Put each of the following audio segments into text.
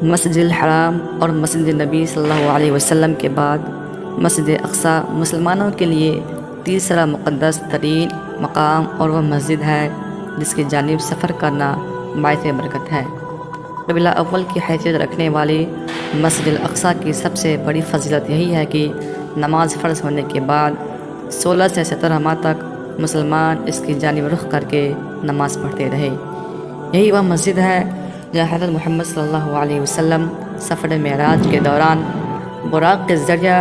مسجد الحرام اور مسجد نبی صلی اللہ علیہ وسلم کے بعد مسجد اقصی مسلمانوں کے لیے تیسرا مقدس ترین مقام اور وہ مسجد ہے جس کی جانب سفر کرنا باعث برکت ہے۔ قبلہ اول کی حیثیت رکھنے والی مسجد الاقصی کی سب سے بڑی فضیلت یہی ہے کہ نماز فرض ہونے کے بعد 16 سے 17 ماہ تک مسلمان اس کی جانب رخ کر کے نماز پڑھتے رہے۔ یہی وہ مسجد ہے جہاں حضرت محمد صلی اللہ علیہ وسلم سفر معراج کے دوران براق کے ذریعہ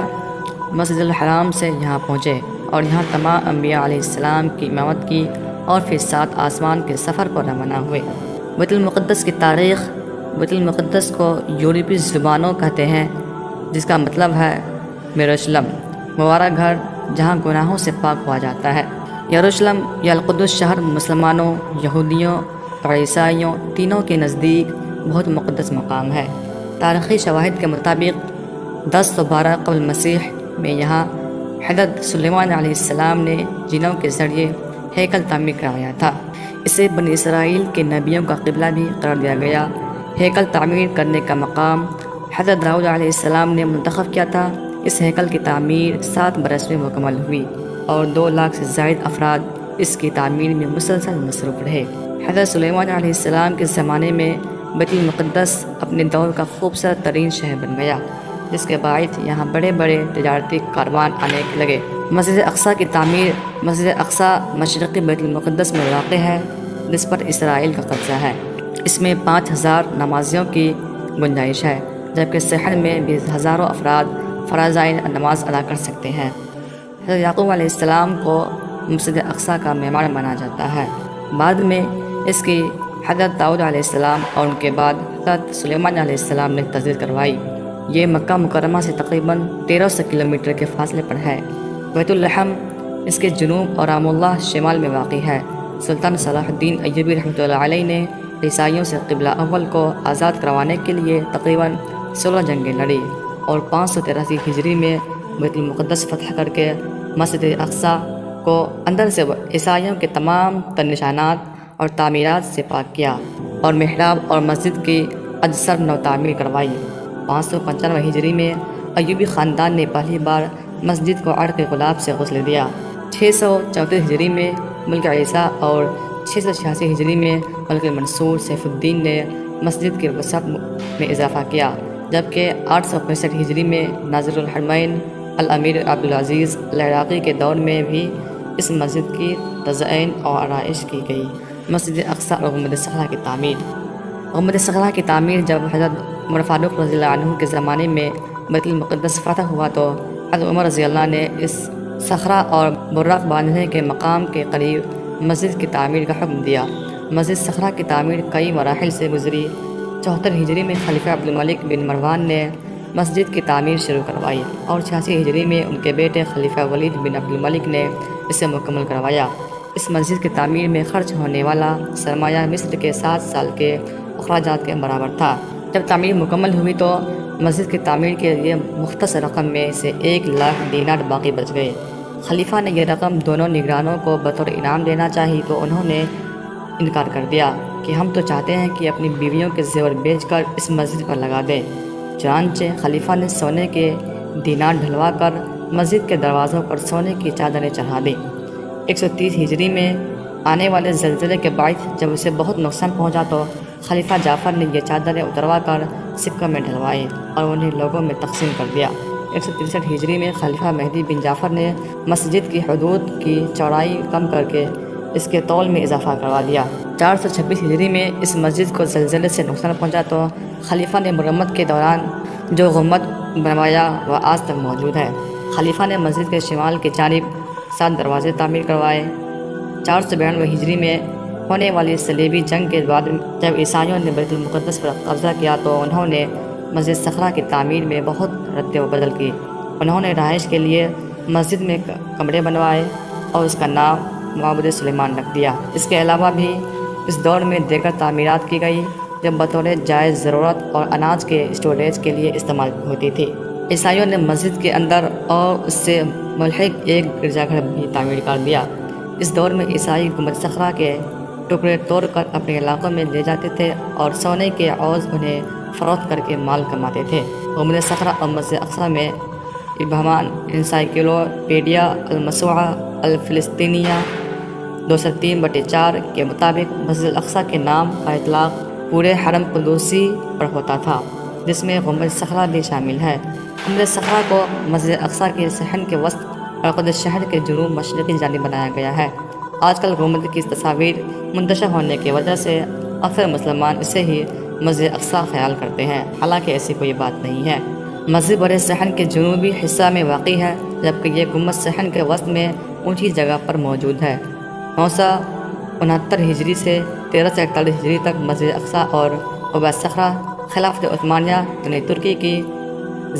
مسجد الحرام سے یہاں پہنچے اور یہاں تمام انبیاء علیہ السلام کی امامت کی اور پھر 7 آسمان کے سفر پر روانہ ہوئے۔ بیت المقدس کی تاریخ۔ بیت المقدس کو یورپی زبانوں کہتے ہیں جس کا مطلب ہے یروشلم، مبارک گھر جہاں گناہوں سے پاک ہوا جاتا ہے۔ یروشلم یا القدس شہر مسلمانوں، یہودیوں اور عیسائیوں تینوں کے نزدیک بہت مقدس مقام ہے۔ تاریخی شواہد کے مطابق 1012 قبل مسیح میں یہاں حضرت سلیمان علیہ السلام نے جنوں کے ذریعے ہیکل تعمیر کروایا تھا۔ اسے بنی اسرائیل کے نبیوں کا قبلہ بھی قرار دیا گیا۔ ہیکل تعمیر کرنے کا مقام حضرت داؤد علیہ السلام نے منتخب کیا تھا۔ اس ہیکل کی تعمیر 7 برس میں مکمل ہوئی اور 2 لاکھ سے زائد افراد اس کی تعمیر میں مسلسل مصروف رہے۔ حضرت سلیمان علیہ السلام کے زمانے میں بیت المقدس اپنے دور کا خوبصورت ترین شہر بن گیا، جس کے باعث یہاں بڑے بڑے تجارتی کاروان آنے لگے۔ مسجد اقصی کی تعمیر۔ مسجد اقصی مشرقی بیت المقدس میں واقع ہے جس پر اسرائیل کا قبضہ ہے۔ اس میں 5000 نمازیوں کی گنجائش ہے، جبکہ شہر میں بھی ہزاروں افراد فرائض نماز ادا کر سکتے ہیں۔ حضرت یعقوب علیہ السلام کو مسجد اقصی کا معمار مانا جاتا ہے۔ بعد میں اس کی حضرت داؤد علیہ السلام اور ان کے بعد حضرت سلیمان علیہ السلام نے تجدید کروائی۔ یہ مکہ مکرمہ سے تقریباً 1300 کلومیٹر کے فاصلے پر ہے۔ بیت اللحم اس کے جنوب اور رام اللہ شمال میں واقع ہے۔ سلطان صلاح الدین ایوبی رحمۃ اللہ علیہ نے عیسائیوں سے قبلہ اول کو آزاد کروانے کے لیے تقریباً 16 جنگیں لڑی اور 583 ہجری میں بیت المقدس فتح کر کے مسجد اقصی کو اندر سے عیسائیوں کے تمام تر نشانات اور تعمیرات سے پاک کیا اور محراب اور مسجد کی اجسر نو تعمیر کروائی۔ 595 ہجری میں ایوبی خاندان نے پہلی بار مسجد کو عرق گلاب سے غسل دیا۔ 634 ہجری میں ملک عیسیٰ اور 686 ہجری میں ملک منصور سیف الدین نے مسجد کی وسعت میں اضافہ کیا، جبکہ 865 ہجری میں ناظر الحرمین الامیر عبدالعزیز العراقی کے دور میں بھی اس مسجد کی تزئین اور آرائش کی گئی۔ مسجد اقصی اور گنبد صخرہ کی تعمیر۔ گنبد صخرہ کی تعمیر جب حضرت عمر فاروق رضی اللہ عنہ کے زمانے میں بیت المقدس فتح ہوا تو حضرت عمر رضی اللہ نے اس صخرہ اور براق باندھنے کے مقام کے قریب مسجد کی تعمیر کا حکم دیا۔ مسجد صخرہ کی تعمیر کئی مراحل سے گزری۔ 74 ہجری میں خلیفہ عبدالملک بن مروان نے مسجد کی تعمیر شروع کروائی اور 86 ہجری میں ان کے بیٹے خلیفہ ولید بن عبدالملک نے اسے مکمل کروایا۔ اس مسجد کی تعمیر میں خرچ ہونے والا سرمایہ مصر کے 7 سال کے اخراجات کے برابر تھا۔ جب تعمیر مکمل ہوئی تو مسجد کی تعمیر کے لیے مختصر رقم میں سے 1 لاکھ دینار باقی بچ گئے۔ خلیفہ نے یہ رقم دونوں نگرانوں کو بطور انعام دینا چاہی تو انہوں نے انکار کر دیا کہ ہم تو چاہتے ہیں کہ اپنی بیویوں کے زیور بیچ کر اس مسجد پر لگا دیں۔ چنانچہ خلیفہ نے سونے کے دینار ڈھلوا کر مسجد کے دروازوں پر سونے کی چادریں چڑھا دیں۔ 130 ہجری میں آنے والے زلزلے کے باعث جب اسے بہت نقصان پہنچا تو خلیفہ جعفر نے یہ چادریں اتروا کر سکوں میں ڈھلوائیں اور انہیں لوگوں میں تقسیم کر دیا۔ 163 ہجری میں خلیفہ مہدی بن جعفر نے مسجد کی حدود کی چوڑائی کم کر کے اس کے طول میں اضافہ کروا دیا۔ 426 ہجری میں اس مسجد کو زلزلے سے نقصان پہنچا تو خلیفہ نے مرمت کے دوران جو گنبد بنوایا وہ آج تک موجود ہے۔ خلیفہ نے مسجد کے شمال کی جانب 7 دروازے تعمیر کروائے۔ 492 ہجری میں ہونے والی صلیبی جنگ کے بعد جب عیسائیوں نے بیت المقدس پر قبضہ کیا تو انہوں نے مسجد صخرہ کی تعمیر میں بہت رد و بدل کی۔ انہوں نے رہائش کے لیے مسجد میں کمرے بنوائے اور اس کا نام معبد سلیمان رکھ دیا۔ اس کے علاوہ بھی اس دور میں دیگر تعمیرات کی گئی جو بطور جائز ضرورت اور اناج کے اسٹوریج کے لیے استعمال ہوتی تھی۔ عیسائیوں نے مسجد کے اندر اور اس سے ملحق ایک گرجا گھر بھی تعمیر کر دیا۔ اس دور میں عیسائی گنبد صخرہ کے ٹکڑے توڑ کر اپنے علاقوں میں لے جاتے تھے اور سونے کے عوض انہیں فروخت کر کے مال کماتے تھے۔ گنبد صخرہ اور مسجد اقصی میں ابہام انسائکلوپیڈیا الموسوعہ الفلسطینیہ 203/4 کے مطابق مسجد الاقصی کے نام کا اطلاق پورے حرم قدسی پر ہوتا تھا، جس میں گنبد صخرہ بھی شامل ہے۔ گنبد صخرہ کو مسجد اقصی کے صحن کے وسط اور قدس شہر کے جنوب مشرقی جانب بنایا گیا ہے۔ آج کل گنبد کی تصاویر منتشر ہونے کی وجہ سے اکثر مسلمان اسے ہی مسجد اقصی خیال کرتے ہیں، حالانکہ ایسی کوئی بات نہیں ہے۔ مسجد بڑے صحن کے جنوبی حصہ میں واقع ہے، جبکہ یہ گنبد صحن کے وسط میں اونچی جگہ پر موجود ہے۔ 969 ہجری سے 1341 ہجری تک مسجد اقصی اور قبہ صخرہ خلافت عثمانیہ یعنی ترکی کی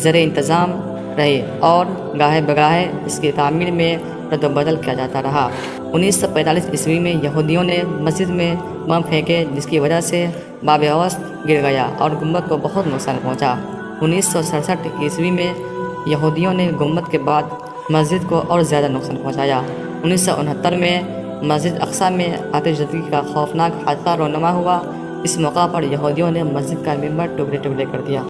زیر انتظام رہے اور گاہے بگاہے اس کی تعمیر میں رد و بدل کیا جاتا رہا۔ 1945 عیسوی میں یہودیوں نے مسجد میں بم پھینکے، جس کی وجہ سے باب اوست گر گیا اور گنبد کو بہت نقصان پہنچا۔ 1967 عیسوی میں یہودیوں نے گنبد کے بعد مسجد کو اور زیادہ نقصان پہنچایا۔ 1969 میں مسجد اقصی میں آتش زدگی کا خوفناک حادثہ رونما ہوا۔ اس موقع پر یہودیوں نے مسجد کا ممبر ٹکڑے ٹکڑے کر دیا۔